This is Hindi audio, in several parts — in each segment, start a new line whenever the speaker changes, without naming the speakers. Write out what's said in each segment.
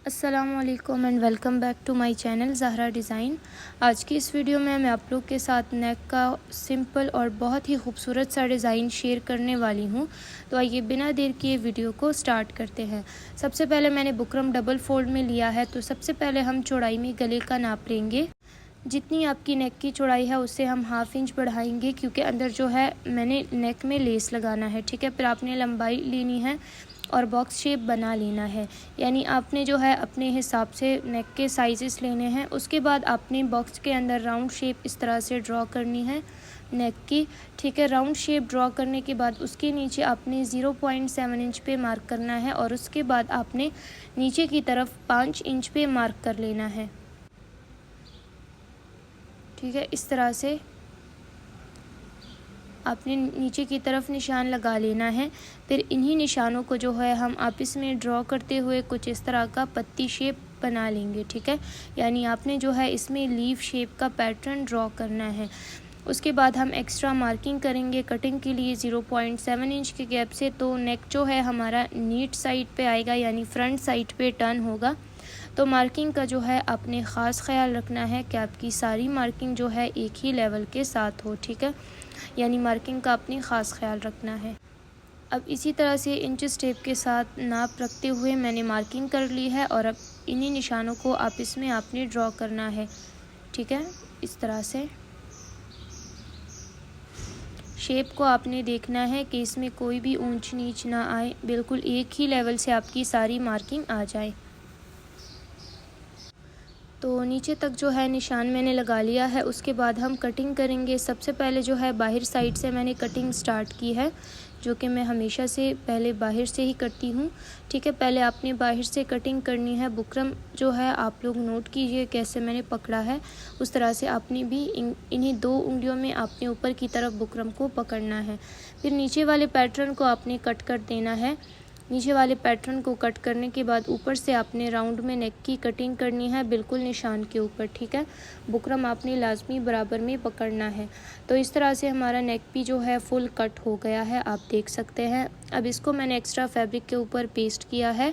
अस्सलामुअलैकुम and welcome back to my channel Zahra design. आज की इस वीडियो में मैं आप लोग के साथ नेक का सिंपल और बहुत ही खूबसूरत सा डिज़ाइन शेयर करने वाली हूं। तो आइए बिना देर किए वीडियो को स्टार्ट करते हैं। सबसे पहले मैंने बुकरम डबल फोल्ड में लिया है, तो सबसे पहले हम चौड़ाई में गले का नाप लेंगे। जितनी आपकी नेक की चौड़ाई है उससे हम हाफ़ इंच बढ़ाएंगे, क्योंकि अंदर जो है मैंने नेक में लेस लगाना है। ठीक है, फिर आपने लंबाई लेनी है और बॉक्स शेप बना लेना है। यानी आपने जो है अपने हिसाब से नेक के साइजेस लेने हैं। उसके बाद आपने बॉक्स के अंदर राउंड शेप इस तरह से ड्रॉ करनी है नेक की। ठीक है, राउंड शेप ड्रॉ करने के बाद उसके नीचे आपने 0.7 इंच पे मार्क करना है और उसके बाद आपने नीचे की तरफ 5 इंच पे मार्क कर लेना है। ठीक है, इस तरह से आपने नीचे की तरफ निशान लगा लेना है। फिर इन्हीं निशानों को जो है हम आपस में ड्रॉ करते हुए कुछ इस तरह का पत्ती शेप बना लेंगे। ठीक है, यानी आपने जो है इसमें लीफ शेप का पैटर्न ड्रॉ करना है। उसके बाद हम एक्स्ट्रा मार्किंग करेंगे कटिंग के लिए 0.7 इंच के गैप से। तो नेक जो है हमारा नीट साइड पे आएगा, यानी फ्रंट साइड पे टर्न होगा। तो मार्किंग का जो है आपने ख़ास ख्याल रखना है कि आपकी सारी मार्किंग जो है एक ही लेवल के साथ हो। ठीक है, यानी मार्किंग का अपनी ख़ास ख्याल रखना है। अब इसी तरह से इंच टेप के साथ नाप रखते हुए मैंने मार्किंग कर ली है और अब इन्हीं निशानों को आपस में आपने ड्रॉ करना है। ठीक है, इस तरह से शेप को आपने देखना है कि इसमें कोई भी ऊंच नीच ना आए, बिल्कुल एक ही लेवल से आपकी सारी मार्किंग आ जाए। तो नीचे तक जो है निशान मैंने लगा लिया है। उसके बाद हम कटिंग करेंगे। सबसे पहले जो है बाहर साइड से मैंने कटिंग स्टार्ट की है, जो कि मैं हमेशा से पहले बाहर से ही करती हूँ। ठीक है, पहले आपने बाहर से कटिंग करनी है। बुकरम जो है आप लोग नोट कीजिए कैसे मैंने पकड़ा है, उस तरह से आपने भी इन्हीं 2 उंगलियों में आपने ऊपर की तरफ बुकरम को पकड़ना है। फिर नीचे वाले पैटर्न को आपने कट कर देना है। नीचे वाले पैटर्न को कट करने के बाद ऊपर से आपने राउंड में नेक की कटिंग करनी है, बिल्कुल निशान के ऊपर। ठीक है, बुकरम आपने लाजमी बराबर में पकड़ना है। तो इस तरह से हमारा नेक भी जो है फुल कट हो गया है, आप देख सकते हैं। अब इसको मैंने एक्स्ट्रा फैब्रिक के ऊपर पेस्ट किया है।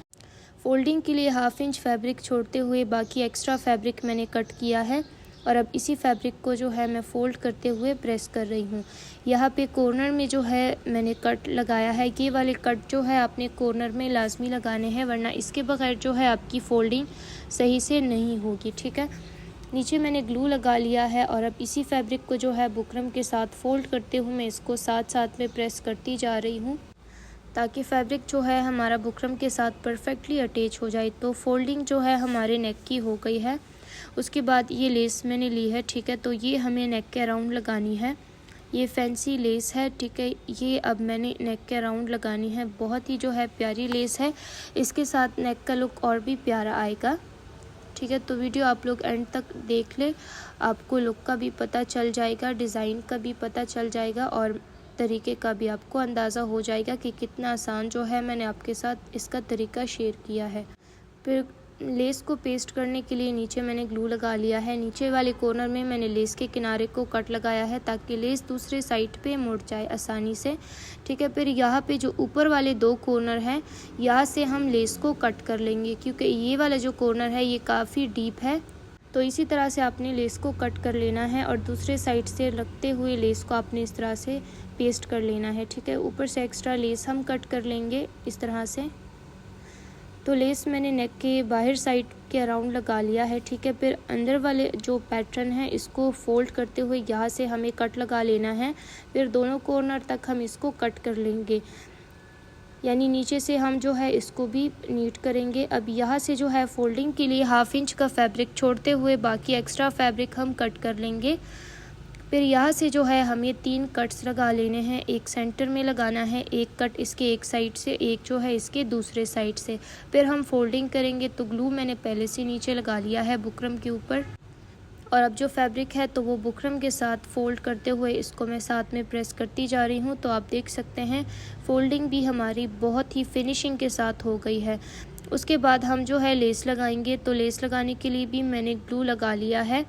फोल्डिंग के लिए हाफ इंच फैब्रिक छोड़ते हुए बाकी एक्स्ट्रा फैब्रिक मैंने कट किया है और अब इसी फैब्रिक को जो है मैं फ़ोल्ड करते हुए प्रेस कर रही हूँ। यहाँ पे कॉर्नर में जो है मैंने कट लगाया है। ये वाले कट जो है आपने कॉर्नर में लाजमी लगाने हैं, वरना इसके बगैर जो है आपकी फ़ोल्डिंग सही से नहीं होगी। ठीक है, नीचे मैंने ग्लू लगा लिया है और अब इसी फैब्रिक को जो है बुकरम के साथ फ़ोल्ड करते हुए मैं इसको साथ साथ में प्रेस करती जा रही हूँ, ताकि फैब्रिक जो है हमारा बुकरम के साथ परफेक्टली अटैच हो जाए। तो फोल्डिंग जो है हमारे नेक की हो गई है। उसके बाद ये लेस मैंने ली है। ठीक है, तो ये हमें नेक के अराउंड लगानी है। ये फैंसी लेस है। ठीक है, ये अब मैंने नेक के अराउंड लगानी है। बहुत ही जो है प्यारी लेस है, इसके साथ नेक का लुक और भी प्यारा आएगा। ठीक है, तो वीडियो आप लोग एंड तक देख ले, आपको लुक का भी पता चल जाएगा, डिज़ाइन का भी पता चल जाएगा और तरीके का भी आपको अंदाज़ा हो जाएगा कि कितना आसान जो है मैंने आपके साथ इसका तरीका शेयर किया है। फिर लेस को पेस्ट करने के लिए नीचे मैंने ग्लू लगा लिया है। नीचे वाले कॉर्नर में मैंने लेस के किनारे को कट लगाया है, ताकि लेस दूसरे साइड पे मुड़ जाए आसानी से। ठीक है, फिर यहाँ पे जो ऊपर वाले 2 कॉर्नर हैं, यहाँ से हम लेस को कट कर लेंगे, क्योंकि ये वाला जो कॉर्नर है ये काफ़ी डीप है। तो इसी तरह से आपने लेस को कट कर लेना है और दूसरे साइड से लगते हुए लेस को आपने इस तरह से पेस्ट कर लेना है। ठीक है, ऊपर से एक्स्ट्रा लेस हम कट कर लेंगे इस तरह से। तो लेस मैंने नेक के बाहर साइड के अराउंड लगा लिया है। ठीक है, फिर अंदर वाले जो पैटर्न है इसको फोल्ड करते हुए यहाँ से हमें कट लगा लेना है। फिर दोनों कॉर्नर तक हम इसको कट कर लेंगे, यानी नीचे से हम जो है इसको भी नीट करेंगे। अब यहाँ से जो है फोल्डिंग के लिए हाफ इंच का फैब्रिक छोड़ते हुए बाकी एक्स्ट्रा फैब्रिक हम कट कर लेंगे। फिर यहाँ से जो है हमें 3 कट्स लगा लेने हैं। एक सेंटर में लगाना है, एक कट इसके एक साइड से, एक जो है इसके दूसरे साइड से। फिर हम फोल्डिंग करेंगे। तो ग्लू मैंने पहले से नीचे लगा लिया है बुकरम के ऊपर, और अब जो फैब्रिक है तो वो बुकरम के साथ फ़ोल्ड करते हुए इसको मैं साथ में प्रेस करती जा रही हूँ। तो आप देख सकते हैं फ़ोल्डिंग भी हमारी बहुत ही फिनिशिंग के साथ हो गई है। उसके बाद हम जो है लेस लगाएंगे। तो लेस लगाने के लिए भी मैंने ग्लू लगा लिया है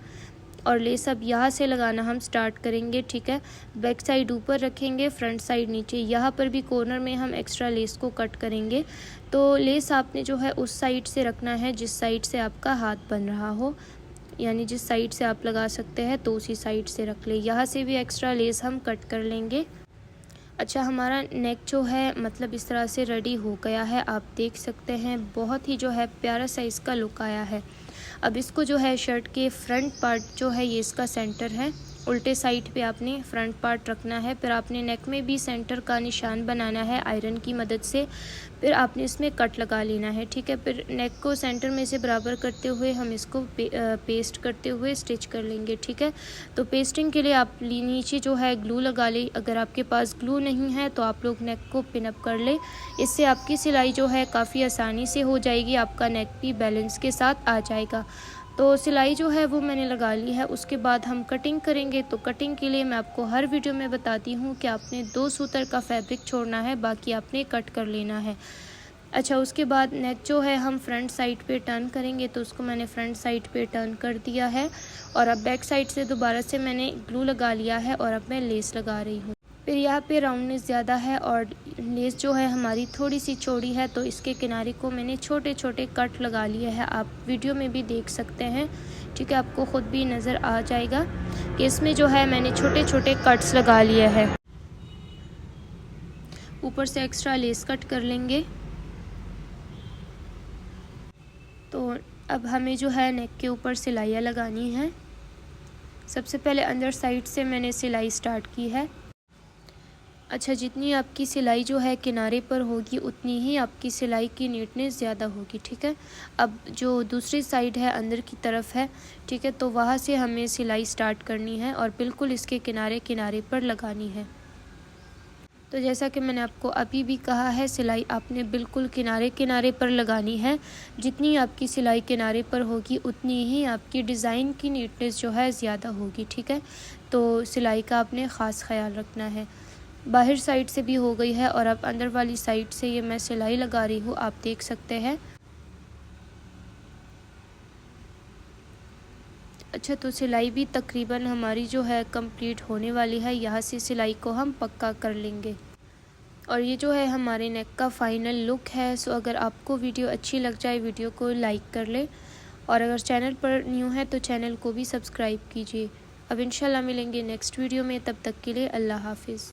और लेस अब यहाँ से लगाना हम स्टार्ट करेंगे। ठीक है, बैक साइड ऊपर रखेंगे, फ्रंट साइड नीचे। यहाँ पर भी कॉर्नर में हम एक्स्ट्रा लेस को कट करेंगे। तो लेस आपने जो है उस साइड से रखना है जिस साइड से आपका हाथ बन रहा हो, यानी जिस साइड से आप लगा सकते हैं तो उसी साइड से रख ले। यहाँ से भी एक्स्ट्रा लेस हम कट कर लेंगे। अच्छा, हमारा नेक जो है मतलब इस तरह से रेडी हो गया है, आप देख सकते हैं बहुत ही जो है प्यारा सा इसका लुक आया है। अब इसको जो है शर्ट के फ्रंट पार्ट जो है ये इसका सेंटर है, उल्टे साइड पे आपने फ्रंट पार्ट रखना है। फिर आपने नेक में भी सेंटर का निशान बनाना है आयरन की मदद से। फिर आपने इसमें कट लगा लेना है, ठीक है। फिर नेक को सेंटर में से बराबर करते हुए हम इसको पेस्ट करते हुए स्टिच कर लेंगे, ठीक है। तो पेस्टिंग के लिए आप नीचे जो है ग्लू लगा लें। अगर आपके पास ग्लू नहीं है तो आप लोग नेक को पिन अप कर ले। इससे आपकी सिलाई जो है काफ़ी आसानी से हो जाएगी, आपका नेक भी बैलेंस के साथ आ जाएगा। तो सिलाई जो है वो मैंने लगा ली है। उसके बाद हम कटिंग करेंगे। तो कटिंग के लिए मैं आपको हर वीडियो में बताती हूँ कि आपने 2 सूतर का फैब्रिक छोड़ना है, बाकी आपने कट कर लेना है। अच्छा, उसके बाद नेक जो है हम फ्रंट साइड पे टर्न करेंगे, तो उसको मैंने फ्रंट साइड पे टर्न कर दिया है। और अब बैक साइड से दोबारा से मैंने ग्लू लगा लिया है और अब मैं लेस लगा रही हूँ। फिर यहाँ पे राउंडनेस ज़्यादा है और लेस जो है हमारी थोड़ी सी चौड़ी है, तो इसके किनारे को मैंने छोटे छोटे कट लगा लिए हैं। आप वीडियो में भी देख सकते हैं, ठीक है। आपको ख़ुद भी नज़र आ जाएगा कि इसमें जो है मैंने छोटे छोटे कट्स लगा लिए हैं। ऊपर से एक्स्ट्रा लेस कट कर लेंगे। तो अब हमें जो है नेक के ऊपर सिलाइयाँ लगानी है। सबसे पहले अंदर साइड से मैंने सिलाई स्टार्ट की है। अच्छा, जितनी आपकी सिलाई जो है किनारे पर होगी उतनी ही आपकी सिलाई की नीटनेस ज़्यादा होगी, ठीक है। अब जो दूसरी साइड है अंदर की तरफ है, ठीक है, तो वहाँ से हमें सिलाई स्टार्ट करनी है और बिल्कुल इसके किनारे किनारे पर लगानी है। तो जैसा कि मैंने आपको अभी भी कहा है, सिलाई आपने बिल्कुल किनारे किनारे पर लगानी है। जितनी आपकी सिलाई किनारे पर होगी उतनी ही आपकी डिज़ाइन की नीटनेस जो है ज़्यादा होगी, ठीक है। तो सिलाई का आपने ख़ास ख्याल रखना है। बाहर साइड से भी हो गई है और अब अंदर वाली साइड से ये मैं सिलाई लगा रही हूँ, आप देख सकते हैं। अच्छा, तो सिलाई भी तकरीबन हमारी जो है कंप्लीट होने वाली है। यहाँ से सिलाई को हम पक्का कर लेंगे और ये जो है हमारे नेक का फाइनल लुक है। सो अगर आपको वीडियो अच्छी लग जाए, वीडियो को लाइक कर ले और अगर चैनल पर न्यू है तो चैनल को भी सब्सक्राइब कीजिए। अब इंशाल्लाह मिलेंगे नेक्स्ट वीडियो में, तब तक के लिए अल्लाह हाफिज़।